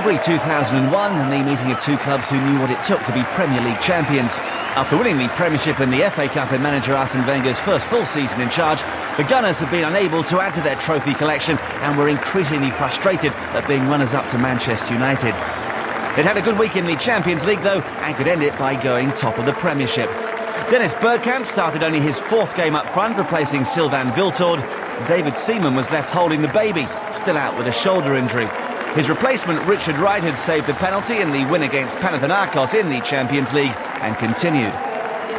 February 2001, and the meeting of two clubs who knew what it took to be Premier League champions. After winning the Premiership and the FA Cup in manager Arsene Wenger's first full season in charge, the Gunners have been unable to add to their trophy collection and were increasingly frustrated at being runners-up to Manchester United. They'd had a good week in the Champions League, though, and could end it by going top of the Premiership. Dennis Bergkamp started only his fourth game up front, replacing Sylvain Wiltord. David Seaman was left holding the baby, still out with a shoulder injury. His replacement, Richard Wright, had saved a penalty in the win against Panathinaikos in the Champions League and continued.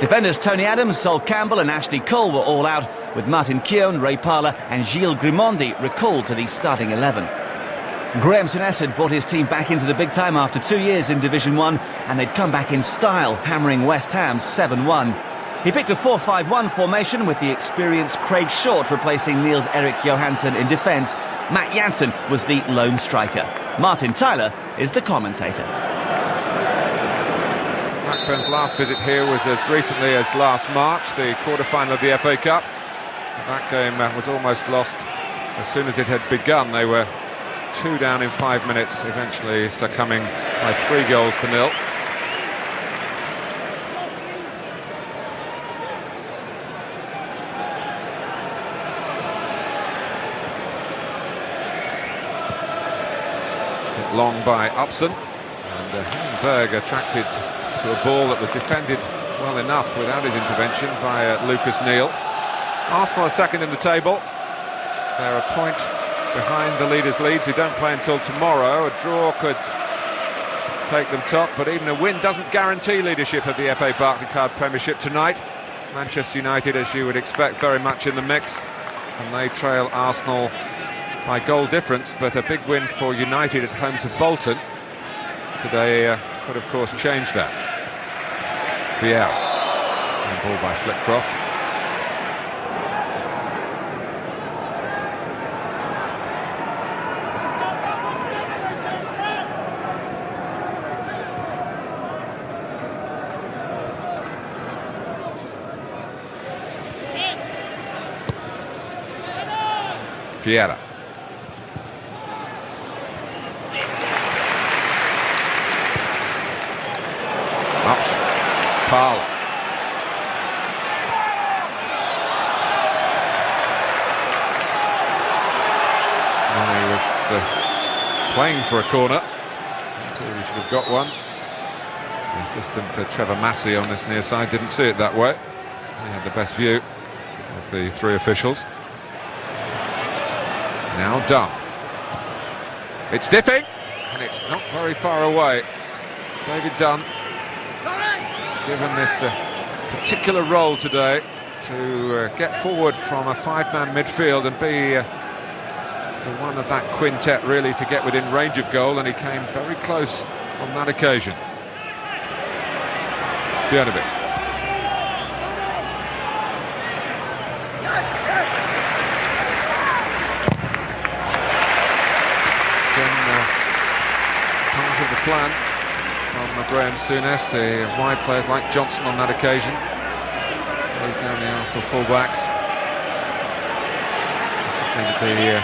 Defenders Tony Adams, Sol Campbell and Ashley Cole were all out, with Martin Keown, Ray Parlour and Gilles Grimondi recalled to the starting 11. Graham Souness had brought his team back into the big time after 2 years in Division 1, and they'd come back in style, hammering West Ham 7-1. He picked a 4-5-1 formation with the experienced Craig Short replacing Niels-Erik Johansson in defence. Matt Jansen was the lone striker. Martin Tyler is the commentator. Blackburn's last visit here was as recently as last March, the quarter-final of the FA Cup. That game was almost lost as soon as it had begun. They were 2 down in 5 minutes, eventually succumbing by 3-0. Long by Upson, and Berg attracted to a ball that was defended well enough without his intervention by Lucas Neal. Arsenal are second in the table. They're a point behind the leaders Leeds, who don't play until tomorrow. A draw could take them top, but even a win doesn't guarantee leadership of the FA Barclaycard Premiership tonight. Manchester United, as you would expect, very much in the mix, and they trail Arsenal by goal difference, but a big win for United at home to Bolton today could of course change that. Vieira, and ball by Flitcroft. Vieira. Upson, Parlour. He was playing for a corner. Clearly should have got one. The assistant Trevor Massey on this near side didn't see it that way. He had the best view of the 3 officials. Now Dunn. It's dipping, and it's not very far away. David Dunn, given this particular role today to get forward from a 5-man midfield and be the one of that quintet really to get within range of goal, and he came very close on that occasion. Björneby. Part of the plan from Graham Souness, the wide players like Johnson on that occasion. Close down the Arsenal fullbacks. This is going to be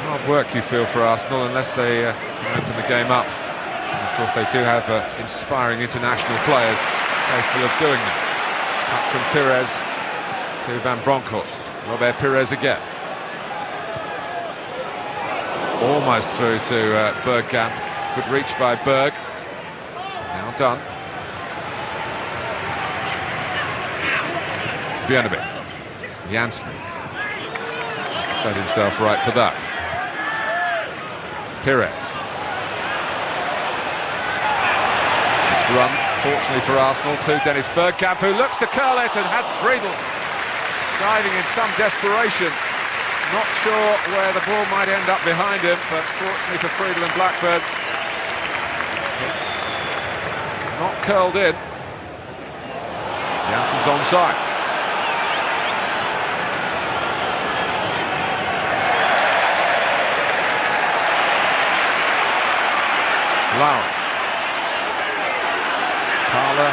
hard work, you feel, for Arsenal, unless they open the game up. And of course they do have inspiring international players capable of doing that. Up from Pires to Van Bronckhorst. Robert Pires again. Almost through to Bergkamp. Good reach by Berg. Now done. Björneby. Jansen set himself right for that. Pires. It's run, fortunately for Arsenal, to Dennis Bergkamp, who looks to curl it, and had Friedel diving in some desperation. Not sure where the ball might end up behind him, but fortunately for Friedel and Blackburn, it's not curled in. Jansen's onside. Lowry. Parlour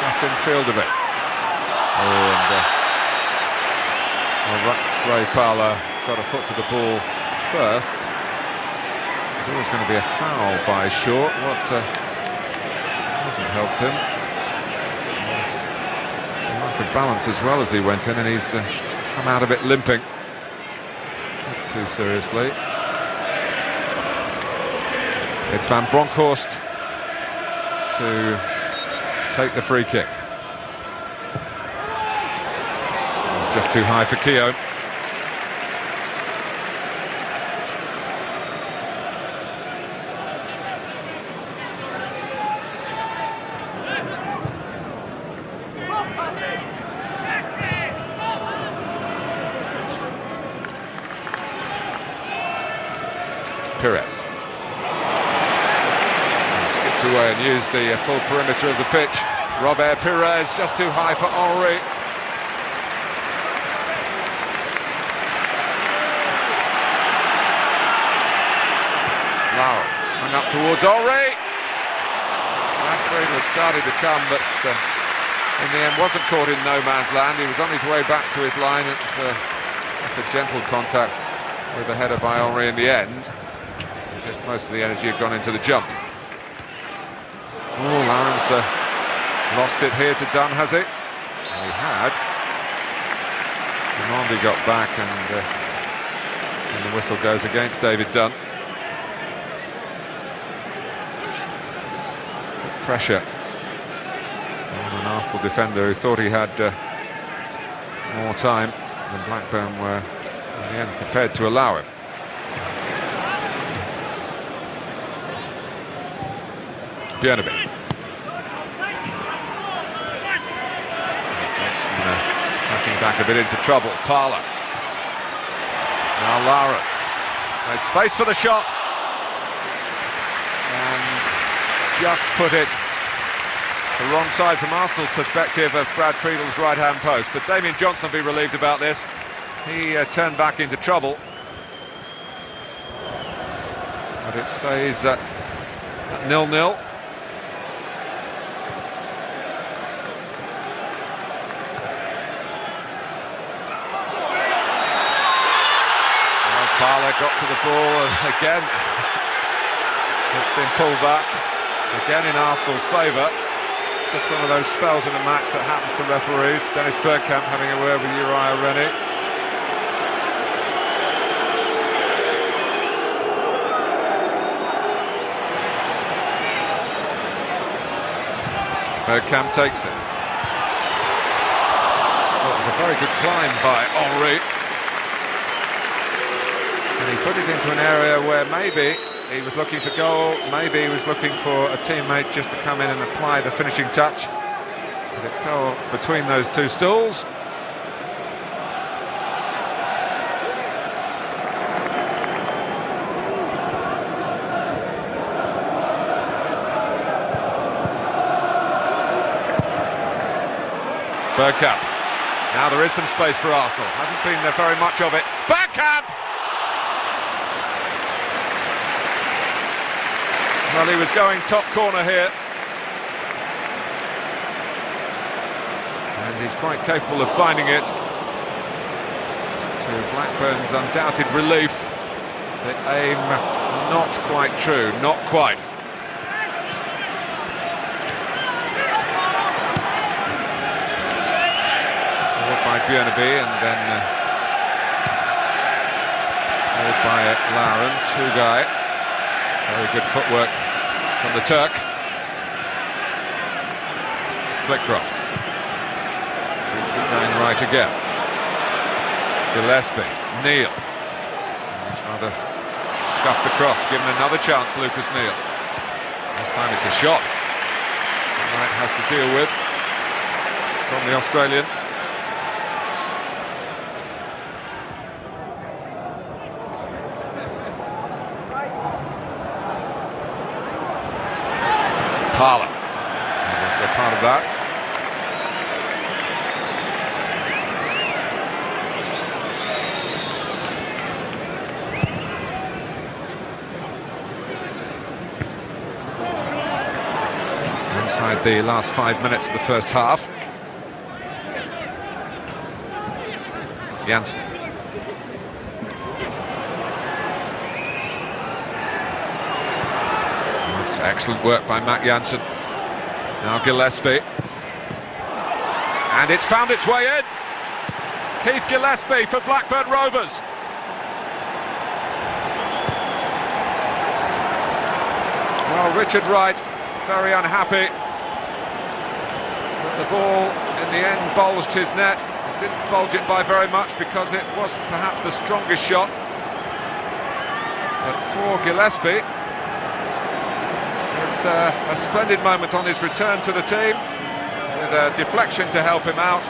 just in field of it. Well, Ray Parlour got a foot to the ball first. There's always going to be a foul by Shaw. What hasn't helped him is a lack of balance as well as he went in, and he's come out of it limping. Not too seriously. It's Van Bronckhorst to take the free kick. It's just too high for Keown. Pires. Skipped away and used the full perimeter of the pitch. Robert Pires just too high for Henry. Lau hung up towards Henry. Blackburn had started to come, but in the end wasn't caught in no man's land. He was on his way back to his line. It's just a gentle contact with the header by Henry in the end, as if most of the energy had gone into the jump. Oh, Lawrence lost it here to Dunn, has he? Well, he had. Mondi got back, and the whistle goes against David Dunn. It's pressure on an Arsenal defender who thought he had more time than Blackburn were in the end prepared to allow him. Björneby. Johnson tracking back a bit into trouble. Parler. Now Lara. Made space for the shot. And just put it the wrong side from Arsenal's perspective of Brad Friedel's right-hand post. But Damien Johnson will be relieved about this. He turned back into trouble. But it stays at 0-0. Parler got to the ball, and again it's been pulled back, again in Arsenal's favour. Just one of those spells in a match that happens to referees. Dennis Bergkamp having a word with Uriah Rennie. Bergkamp takes it. Well, it was a very good climb by Henry. And he put it into an area where maybe he was looking for goal, maybe he was looking for a teammate just to come in and apply the finishing touch. But it fell between those two stools. Bergkamp. Now there is some space for Arsenal. Hasn't been there very much of it. Bergkamp! Well, he was going top corner here. And he's quite capable of finding it. To Blackburn's undoubted relief. The aim not quite true, not quite. Forward by Björneby and then forward by Lauren, Tugay. Very good footwork from the Turk. Flickcroft. Keeps it going right again. Gillespie. Neal. He's rather scuffed across. Given another chance, Lucas Neal. This time it's a shot that Wright has to deal with from the Australian. Parler. I guess they're part of that. Inside the last 5 minutes of the first half. Janssen. It's excellent work by Matt Jansen. Now Gillespie. And it's found its way in. Keith Gillespie for Blackburn Rovers. Well, Richard Wright, very unhappy. But the ball, in the end, bulged his net. Didn't bulge it by very much because it wasn't perhaps the strongest shot. But for Gillespie, it's a splendid moment on his return to the team, with a deflection to help him out.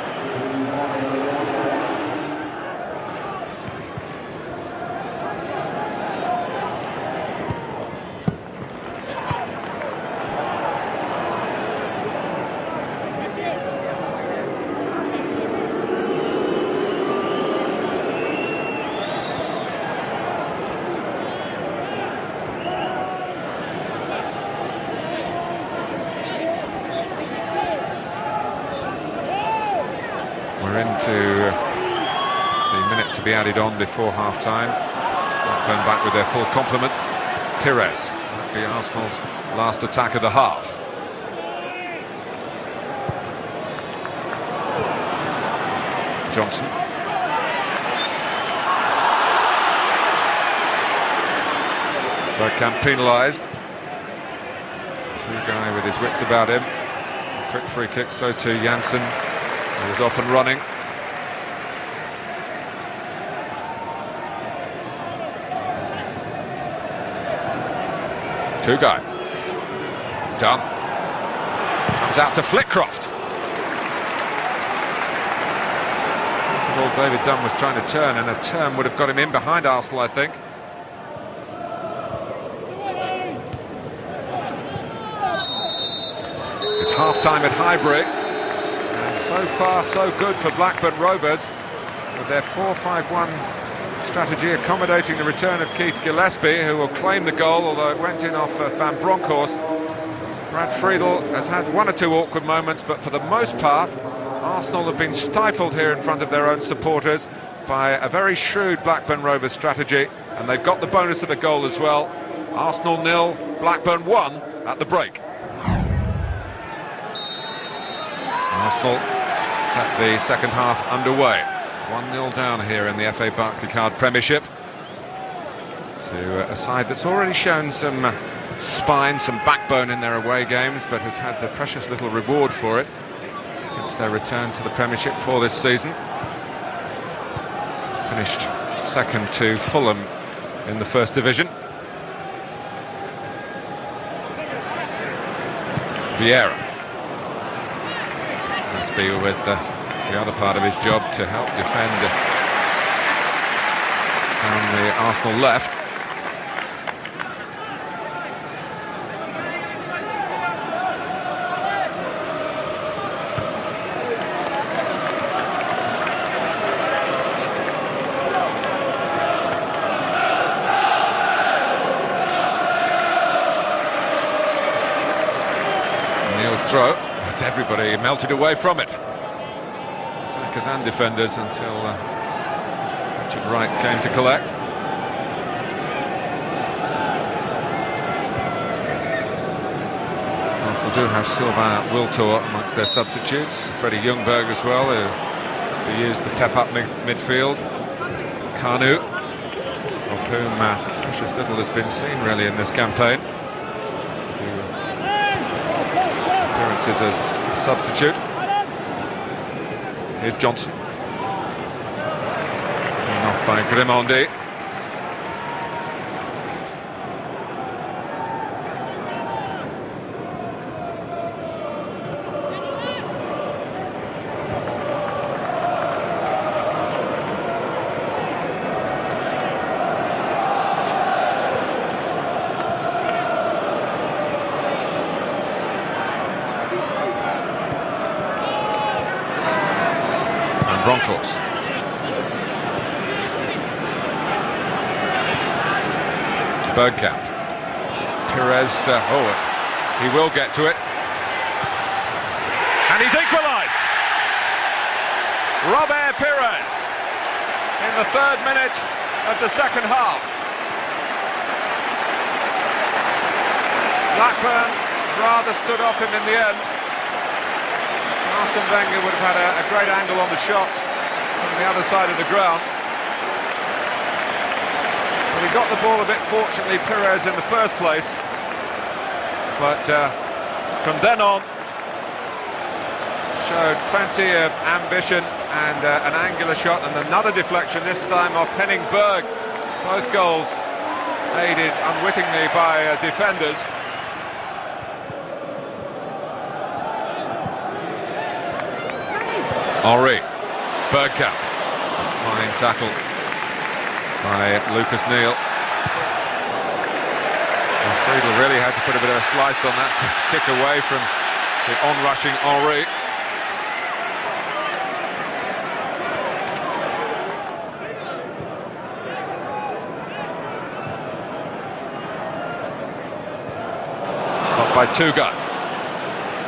We're into the minute to be added on before half-time. Blackburn back with their full complement. Tires, that'll be Arsenal's last attack of the half. Johnson. Bergkamp penalised. Two-guy with his wits about him. A quick free kick, so too Jansen. He was off and running. Two-guy. Dunn. Comes out to Flitcroft. First of all, David Dunn was trying to turn, and a turn would have got him in behind Arsenal, I think. It's half-time at Highbury. So far, so good for Blackburn Rovers, with their 4-5-1 strategy accommodating the return of Keith Gillespie, who will claim the goal, although it went in off Van Bronckhorst. Brad Friedel has had one or two awkward moments, but for the most part, Arsenal have been stifled here in front of their own supporters by a very shrewd Blackburn Rovers strategy, and they've got the bonus of the goal as well. Arsenal 0, Blackburn 1 at the break. Arsenal set the second half underway. 1-0 down here in the FA Barclaycard Premiership to a side that's already shown some spine, some backbone in their away games, but has had the precious little reward for it since their return to the Premiership for this season. Finished second to Fulham in the First Division. Vieira. Must be with the other part of his job to help defend on the Arsenal left. Neil's throw. Everybody melted away from it, attackers and defenders, until Richard Wright came to collect. Arsenal do have Sylvain Wiltor amongst their substitutes, Freddie Ljungberg as well, who used to pep up midfield. Kanu, of whom precious little has been seen really in this campaign. As a substitute. Here's Johnson. Seen off by Grimondi. Broncos. Bergkamp. Tires, he will get to it. And he's equalised! Robert Pires in the 3rd minute of the second half. Blackburn rather stood off him in the end. Arsene Wenger would have had a great angle on the shot from the other side of the ground. But he got the ball a bit, fortunately, Pires in the first place. But from then on, showed plenty of ambition and an angular shot, and another deflection, this time off Henning Berg. Both goals aided unwittingly by defenders. Henry, Bergkamp, fine tackle by Lucas Neal. And Friedel really had to put a bit of a slice on that to kick away from the on-rushing Henry. Stopped by Tuga.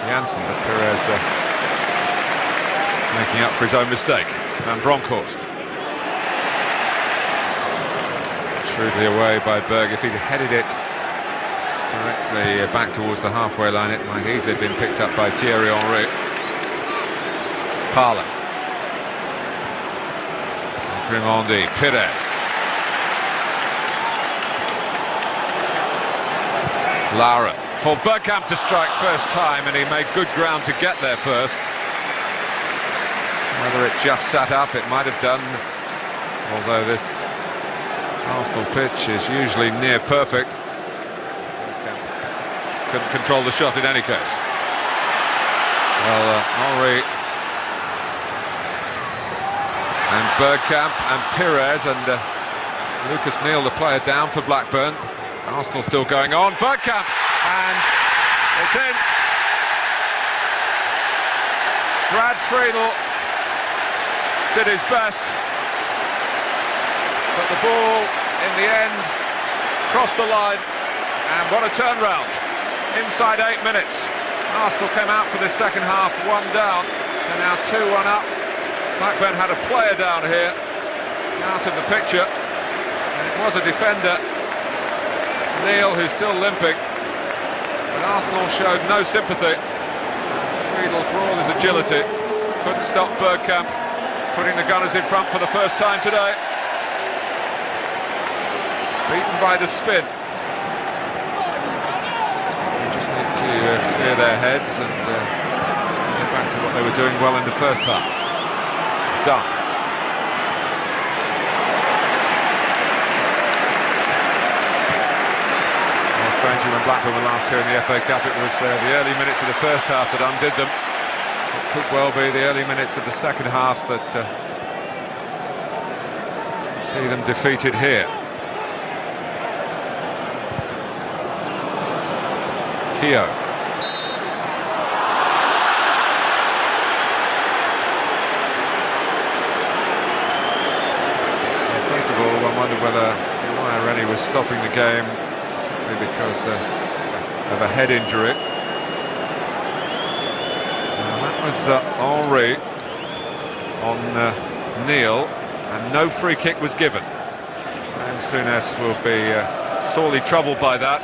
Janssen, but Pires making up for his own mistake. Van Bronckhorst. Shrewdly away by Berg. If he'd headed it directly back towards the halfway line, it might easily have been picked up by Thierry Henry. Parla. Grimandi. Pires. Lara. For Bergkamp to strike first time, and he made good ground to get there first. Whether it just sat up, it might have done, although this Arsenal pitch is usually near perfect. Couldn't control the shot in any case. Well, Henry and Bergkamp and Pires and Lucas Neal, the player down for Blackburn. Arsenal still going on. Bergkamp, and it's in. Brad Friedel did his best, but the ball in the end crossed the line, and what a turnaround inside 8 minutes. Arsenal came out for this second half 1 down, and now 2-1 up. Blackburn had a player down here out of the picture, and it was a defender, Neal, who's still limping, but Arsenal showed no sympathy. Friedel, for all his agility, couldn't stop Bergkamp, putting the Gunners in front for the first time today. Beaten by the spin. They just need to clear their heads and get back to what they were doing well in the first half. Done. Well, strangely, when Blackburn were last here in the FA Cup, it was the early minutes of the first half that undid them. Could well be the early minutes of the second half that see them defeated here. Keogh. First of all, one wondered whether Rennie was stopping the game simply because of a head injury. Was Henry on Neal, and no free kick was given. And Souness will be sorely troubled by that.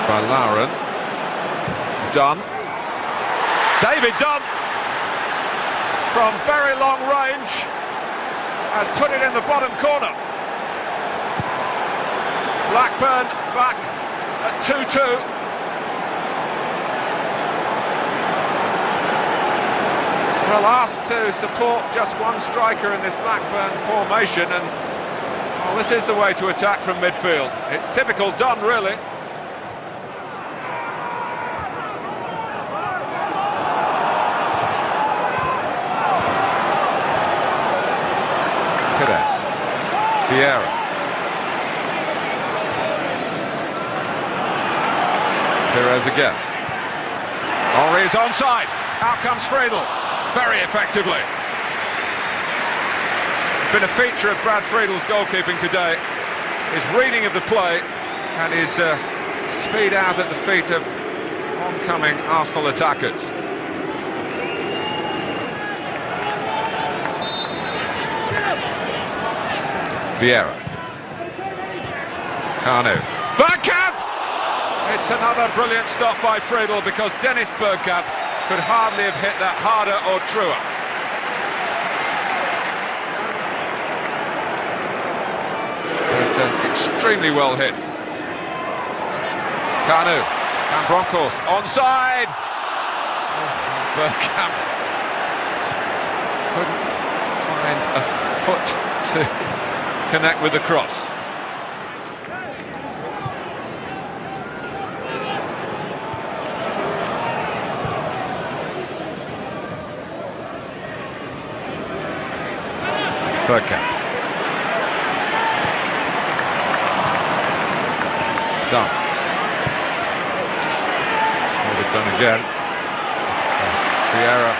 By Lauren. Dunn. David Dunn from very long range has put it in the bottom corner. Blackburn back at 2-2. Well, asked to support just one striker in this Blackburn formation, and well, this is the way to attack from midfield. It's typical Dunn, really. Vieira. Pires again. Henry is onside. Out comes Friedel. very effectively. It's been a feature of Brad Friedel's goalkeeping today, his reading of the play and his speed out at the feet of oncoming Arsenal attackers. Vieira. Kanu. Bergkamp! It's another brilliant stop by Friedel, because Dennis Bergkamp could hardly have hit that harder or truer. But extremely well hit. Kanu. And Bronkhorst onside! Bergkamp couldn't find a foot to connect with the cross. Bergkamp. Done. Done again. Vieira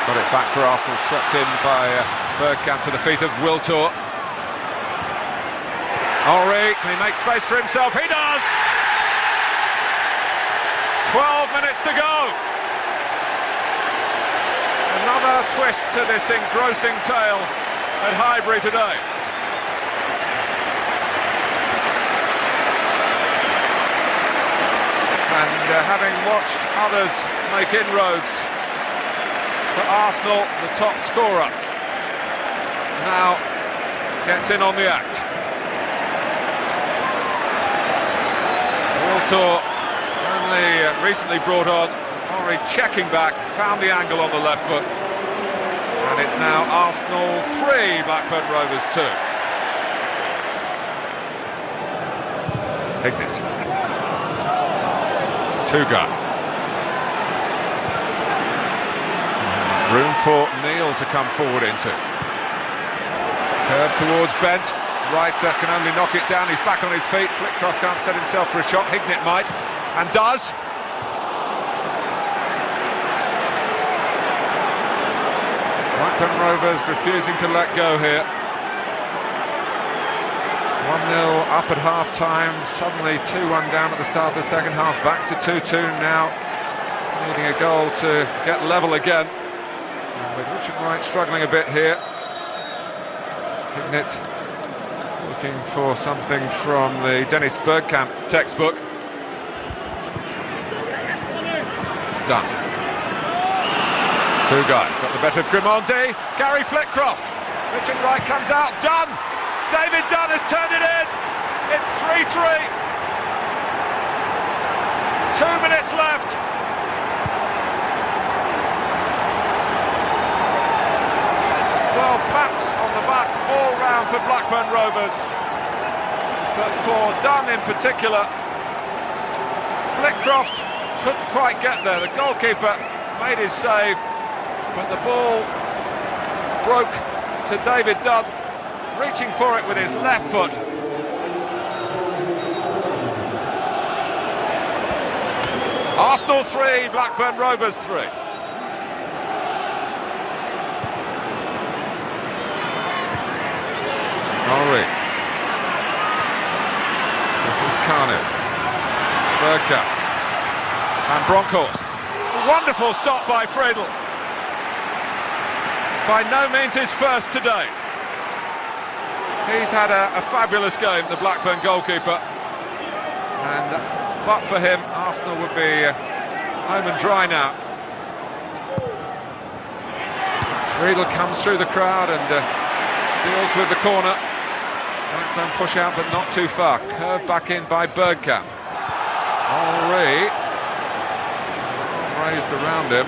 got it back for Arsenal, swept in by Bergkamp to the feet of Wiltor. Henry, can he make space for himself? He does! 12 minutes to go. Another twist to this engrossing tale at Highbury today. And having watched others make inroads, for Arsenal, the top scorer now gets in on the act. Wiltor, only recently brought on, Henry checking back, found the angle on the left foot, and it's now Arsenal 3, Blackburn Rovers 2. Hignett. Tuga. Room for Neil to come forward into. Curve towards Bent. Wright can only knock it down. He's back on his feet. Flitcroft can't set himself for a shot. Hignett might, and does. Blackburn Rovers refusing to let go here. 1-0 up at half-time, suddenly 2-1 down at the start of the second half, back to 2-2 now, needing a goal to get level again. And with Richard Wright struggling a bit here. Hignett looking for something from the Dennis Bergkamp textbook. Done. Tugai got the better of Grimandi. Gary Flitcroft. Richard Wright comes out. Dunn. David Dunn has turned it in. It's 3-3. 2 minutes left. Well, pats on the back all round for Blackburn Rovers. But for Dunn in particular, Flitcroft couldn't quite get there. The goalkeeper made his save, but the ball broke to David Dunn, reaching for it with his left foot. Arsenal 3, Blackburn Rovers 3. Henry. This is Kanu. Bergkamp. And Bronkhorst. Wonderful stop by Friedel. By no means his first today. He's had a fabulous game, the Blackburn goalkeeper, and but for him, Arsenal would be home and dry now. Friedel comes through the crowd and deals with the corner. Blackburn push out, but not too far. Curved back in by Bergkamp. Henry raised around him.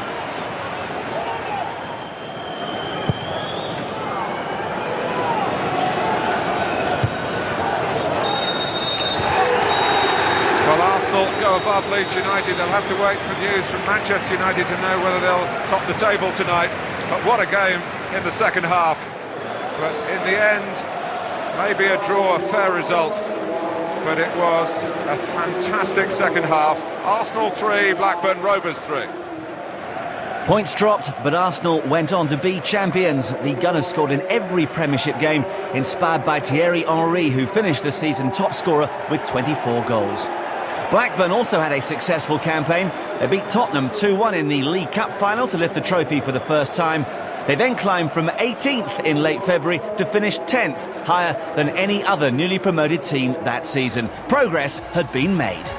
Go above Leeds United. They'll have to wait for news from Manchester United to know whether they'll top the table tonight. But what a game in the second half. But in the end, maybe a draw, a fair result. But it was a fantastic second half. Arsenal 3, Blackburn Rovers 3. Points dropped, but Arsenal went on to be champions. The Gunners scored in every Premiership game, inspired by Thierry Henry, who finished the season top scorer with 24 goals. Blackburn also had a successful campaign. They beat Tottenham 2-1 in the League Cup final to lift the trophy for the first time. They then climbed from 18th in late February to finish 10th, higher than any other newly promoted team that season. Progress had been made.